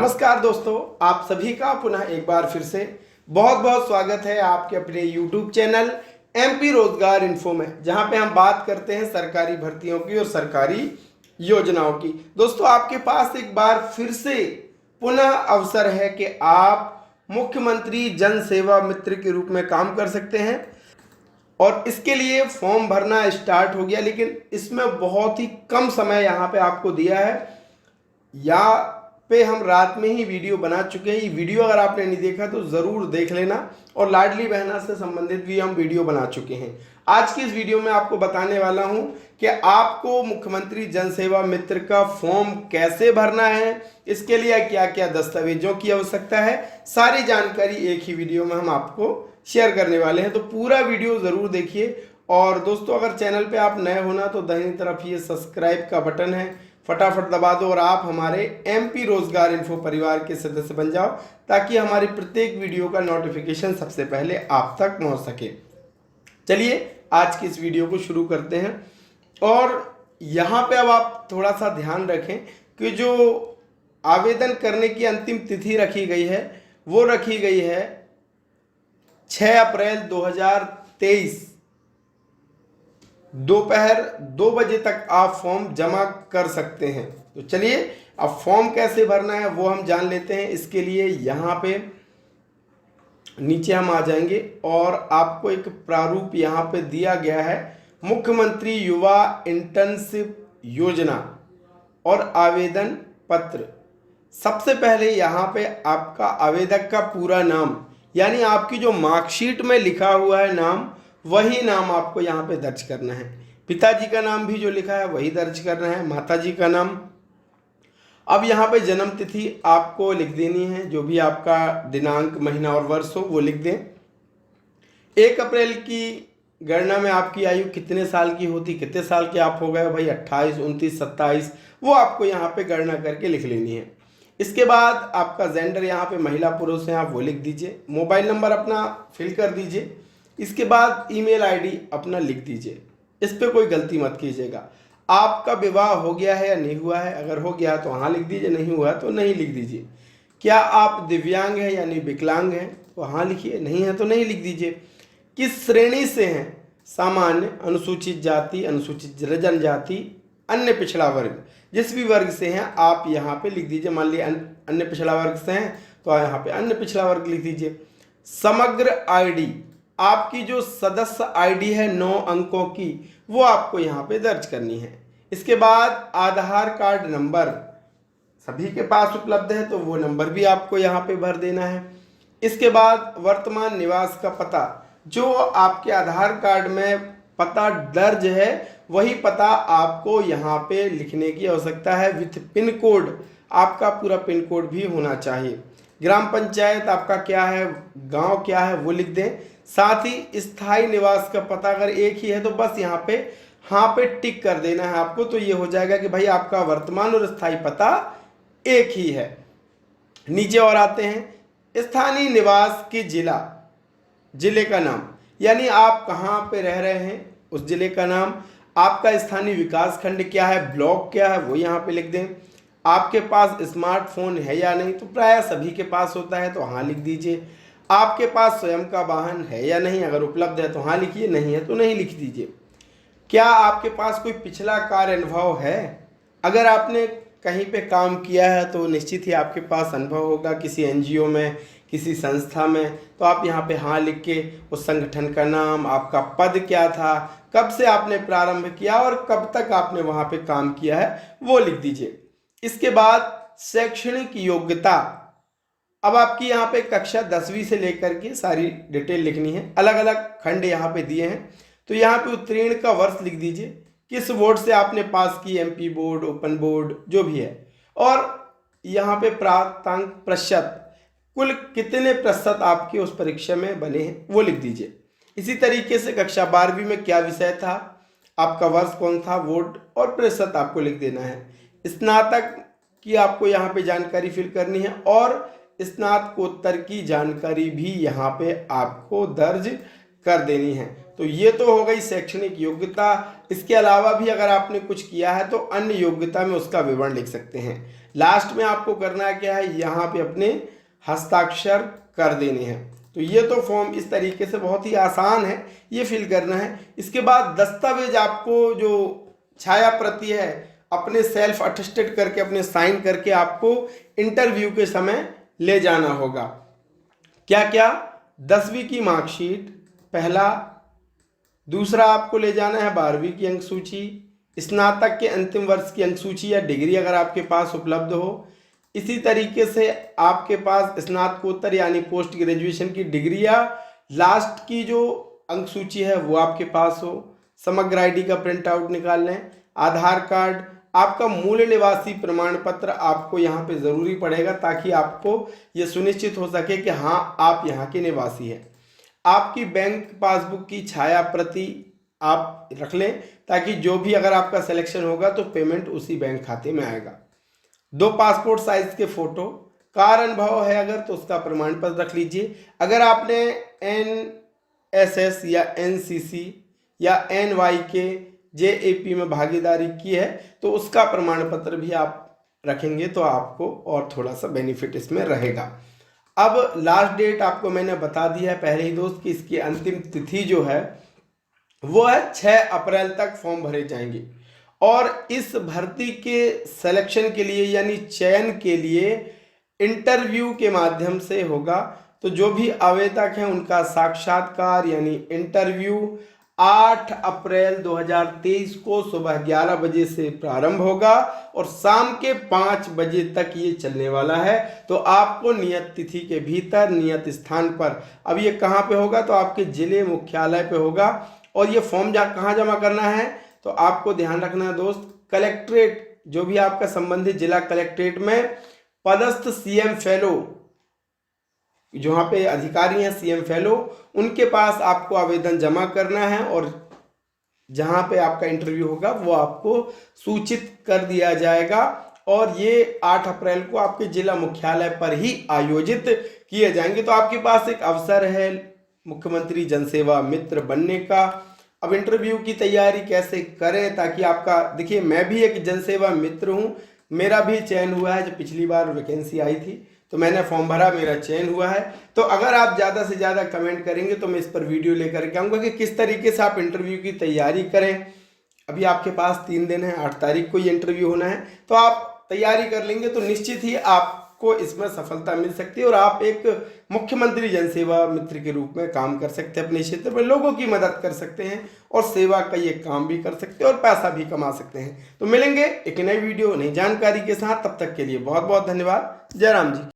नमस्कार दोस्तों, आप सभी का पुनः एक बार फिर से बहुत बहुत स्वागत है आपके अपने YouTube चैनल MP रोजगार इन्फो में, जहां पे हम बात करते हैं सरकारी भर्तियों की और सरकारी योजनाओं की। दोस्तों, आपके पास एक बार फिर से पुनः अवसर है कि आप मुख्यमंत्री जन सेवा मित्र के रूप में काम कर सकते हैं और इसके लिए फॉर्म भरना स्टार्ट हो गया, लेकिन इसमें बहुत ही कम समय यहाँ पे आपको दिया है। या पे हम रात में ही वीडियो बना चुके हैं। ये वीडियो अगर आपने नहीं देखा तो ज़रूर देख लेना, और लाडली बहना से संबंधित भी हम वीडियो बना चुके हैं। आज की इस वीडियो में आपको बताने वाला हूं कि आपको मुख्यमंत्री जन सेवा मित्र का फॉर्म कैसे भरना है, इसके लिए क्या क्या दस्तावेजों की आवश्यकता है, सारी जानकारी एक ही वीडियो में हम आपको शेयर करने वाले हैं। तो पूरा वीडियो ज़रूर देखिए। और दोस्तों, अगर चैनल पे आप नए होना तो दाहिनी तरफ ये सब्सक्राइब का बटन है, फटाफट दबा दो और आप हमारे MP रोजगार इन्फो परिवार के सदस्य बन जाओ, ताकि हमारी प्रत्येक वीडियो का नोटिफिकेशन सबसे पहले आप तक पहुंच सके। चलिए आज की इस वीडियो को शुरू करते हैं। और यहाँ पे अब आप थोड़ा सा ध्यान रखें कि जो आवेदन करने की अंतिम तिथि रखी गई है वो रखी गई है 6 अप्रैल 2023 दोपहर 2 बजे तक आप फॉर्म जमा कर सकते हैं। तो चलिए अब फॉर्म कैसे भरना है वो हम जान लेते हैं। इसके लिए यहाँ पे नीचे हम आ जाएंगे और आपको एक प्रारूप यहाँ पे दिया गया है, मुख्यमंत्री युवा इंटर्नशिप योजना और आवेदन पत्र। सबसे पहले यहाँ पे आपका आवेदक का पूरा नाम, यानी आपकी जो मार्कशीट में लिखा हुआ है नाम, वही नाम आपको यहाँ पे दर्ज करना है। पिताजी का नाम भी जो लिखा है वही दर्ज करना है, माताजी का नाम। अब यहाँ पे जन्म तिथि आपको लिख देनी है, जो भी आपका दिनांक, महीना और वर्ष हो वो लिख दें। 1 अप्रैल की गणना में आपकी आयु कितने साल की होती, कितने साल के आप हो गए भाई, 28, 29, 27, वो आपको यहाँ पे गणना करके लिख लेनी है। इसके बाद आपका जेंडर, यहाँ पे महिला पुरुष हैं आप वो लिख दीजिए। मोबाइल नंबर अपना फिल कर दीजिए। इसके बाद ईमेल आईडी अपना लिख दीजिए। इस पे कोई गलती मत कीजिएगा। आपका विवाह हो गया है या नहीं हुआ है, अगर हो गया तो हाँ लिख दीजिए, नहीं हुआ तो नहीं लिख दीजिए। क्या आप दिव्यांग हैं यानी विकलांग हैं तो हाँ लिखिए, नहीं है तो नहीं लिख दीजिए। किस श्रेणी से हैं, सामान्य, अनुसूचित जाति, अनुसूचित जनजाति, अन्य पिछड़ा वर्ग, जिस भी वर्ग से हैं आप यहाँ पे लिख दीजिए। मान लीजिए अन्य पिछड़ा वर्ग से हैं तो यहाँ पे अन्य पिछड़ा वर्ग लिख दीजिए। समग्र आईडी, आपकी जो सदस्य आईडी है 9 अंकों की, वो आपको यहाँ पे दर्ज करनी है। इसके बाद आधार कार्ड नंबर सभी के पास उपलब्ध है तो वो नंबर भी आपको यहाँ पे भर देना है। इसके बाद वर्तमान निवास का पता, जो आपके आधार कार्ड में पता दर्ज है वही पता आपको यहाँ पे लिखने की आवश्यकता है, विथ पिन कोड। आपका पूरा पिन कोड भी होना चाहिए। ग्राम पंचायत आपका क्या है, गांव क्या है वो लिख दें। साथ ही स्थायी निवास का पता अगर एक ही है तो बस यहाँ पे हाँ पे टिक कर देना है आपको, तो ये हो जाएगा कि भाई आपका वर्तमान और स्थायी पता एक ही है। नीचे और आते हैं, स्थानीय निवास के जिले का नाम, यानी आप कहाँ पे रह रहे हैं उस जिले का नाम। आपका स्थानीय विकास खंड क्या है, ब्लॉक क्या है वो यहाँ पे लिख दें। आपके पास स्मार्टफोन है या नहीं, तो प्रायः सभी के पास होता है तो हाँ लिख दीजिए। आपके पास स्वयं का वाहन है या नहीं, अगर उपलब्ध है तो हाँ लिखिए, नहीं है तो नहीं लिख दीजिए। क्या आपके पास कोई पिछला कार्य अनुभव है, अगर आपने कहीं पे काम किया है तो निश्चित ही आपके पास अनुभव होगा किसी NGO में, किसी संस्था में, तो आप यहाँ पे हाँ लिख के उस संगठन का नाम, आपका पद क्या था, कब से आपने प्रारंभ किया और कब तक आपने वहाँ पे काम किया है वो लिख दीजिए। इसके बाद शैक्षणिक योग्यता, अब आपकी यहाँ पे कक्षा 10वीं से लेकर के सारी डिटेल लिखनी है। अलग अलग खंड यहाँ पे दिए हैं, तो यहाँ पे उत्तीर्ण का वर्ष लिख दीजिए, किस बोर्ड से आपने पास की, MP बोर्ड, ओपन बोर्ड, जो भी है। और यहाँ पे प्राप्तांक प्रतिशत, कुल कितने प्रतिशत आपके उस परीक्षा में बने हैं वो लिख दीजिए। इसी तरीके से कक्षा 12वीं में क्या विषय था, आपका वर्ष कौन था, बोर्ड और प्रतिशत आपको लिख देना है। स्नातक की आपको यहाँ पे जानकारी फिल करनी है और स्नातकोत्तर की जानकारी भी यहाँ पे आपको दर्ज कर देनी है। तो ये तो हो गई शैक्षणिक योग्यता। इसके अलावा भी अगर आपने कुछ किया है तो अन्य योग्यता में उसका विवरण लिख सकते हैं। लास्ट में आपको करना क्या है, यहाँ पे अपने हस्ताक्षर कर देने हैं। तो ये तो फॉर्म इस तरीके से बहुत ही आसान है, ये फिल करना है। इसके बाद दस्तावेज आपको जो छाया प्रति है अपने सेल्फ अटेस्टेड करके अपने साइन करके आपको इंटरव्यू के समय ले जाना होगा। क्या क्या, 10वीं की मार्कशीट पहला, दूसरा आपको ले जाना है 12वीं की अंक सूची, स्नातक के अंतिम वर्ष की अंक सूची या डिग्री अगर आपके पास उपलब्ध हो। इसी तरीके से आपके पास स्नातकोत्तर यानी पोस्ट ग्रेजुएशन की डिग्री या लास्ट की जो अंक सूची है वो आपके पास हो। समग्र आईडी का प्रिंट आउट निकाल लें। आधार कार्ड, आपका मूल निवासी प्रमाण पत्र आपको यहाँ पे ज़रूरी पड़ेगा ताकि आपको ये सुनिश्चित हो सके कि हाँ आप यहाँ के निवासी हैं। आपकी बैंक पासबुक की छाया प्रति आप रख लें ताकि जो भी अगर आपका सिलेक्शन होगा तो पेमेंट उसी बैंक खाते में आएगा। 2 पासपोर्ट साइज के फोटो, कार अनुभव है अगर तो उसका प्रमाण पत्र रख लीजिए। अगर आपने NSS या NCC या NYK JAP में भागीदारी की है तो उसका प्रमाण पत्र भी आप रखेंगे तो आपको और थोड़ा सा बेनिफिट इसमें रहेगा। अब लास्ट डेट आपको मैंने बता दिया है पहले ही दोस्त कि इसकी अंतिम तिथि जो है वो है 6 अप्रैल तक फॉर्म भरे जाएंगे। और इस भर्ती के सिलेक्शन के लिए यानी चयन के लिए इंटरव्यू के माध्यम से होगा। तो जो भी आवेदक हैं उनका साक्षात्कार यानी इंटरव्यू 8 अप्रैल 2023 को सुबह 11 बजे से प्रारंभ होगा और शाम के 5 बजे तक ये चलने वाला है। तो आपको नियत तिथि के भीतर नियत स्थान पर, अब ये कहाँ पे होगा तो आपके जिले मुख्यालय पे होगा। और ये फॉर्म कहाँ जमा करना है तो आपको ध्यान रखना है दोस्त, कलेक्ट्रेट जो भी आपका संबंधित जिला कलेक्ट्रेट में पदस्थ CM फेलो जो वहाँ पे अधिकारी हैं CM फेलो, उनके पास आपको आवेदन जमा करना है और जहाँ पे आपका इंटरव्यू होगा वो आपको सूचित कर दिया जाएगा। और ये 8 अप्रैल को आपके जिला मुख्यालय पर ही आयोजित किए जाएंगे। तो आपके पास एक अवसर है मुख्यमंत्री जनसेवा मित्र बनने का। अब इंटरव्यू की तैयारी कैसे करें ताकि आपका, देखिए मैं भी एक जनसेवा मित्र हूँ, मेरा भी चयन हुआ है। जब पिछली बार वैकेंसी आई थी तो मैंने फॉर्म भरा, मेरा चयन हुआ है। तो अगर आप ज़्यादा से ज़्यादा कमेंट करेंगे तो मैं इस पर वीडियो लेकर के आऊँगा कि किस तरीके से आप इंटरव्यू की तैयारी करें। अभी आपके पास 3 दिन है, 8 तारीख को ये इंटरव्यू होना है। तो आप तैयारी कर लेंगे तो निश्चित ही आपको इसमें सफलता मिल सकती है और आप एक मुख्यमंत्री जनसेवा मित्र के रूप में काम कर सकते हैं, अपने क्षेत्र में लोगों की मदद कर सकते हैं और सेवा का ये काम भी कर सकते हैं और पैसा भी कमा सकते हैं। तो मिलेंगे एक नई वीडियो नई जानकारी के साथ, तब तक के लिए बहुत बहुत धन्यवाद। जय राम जी।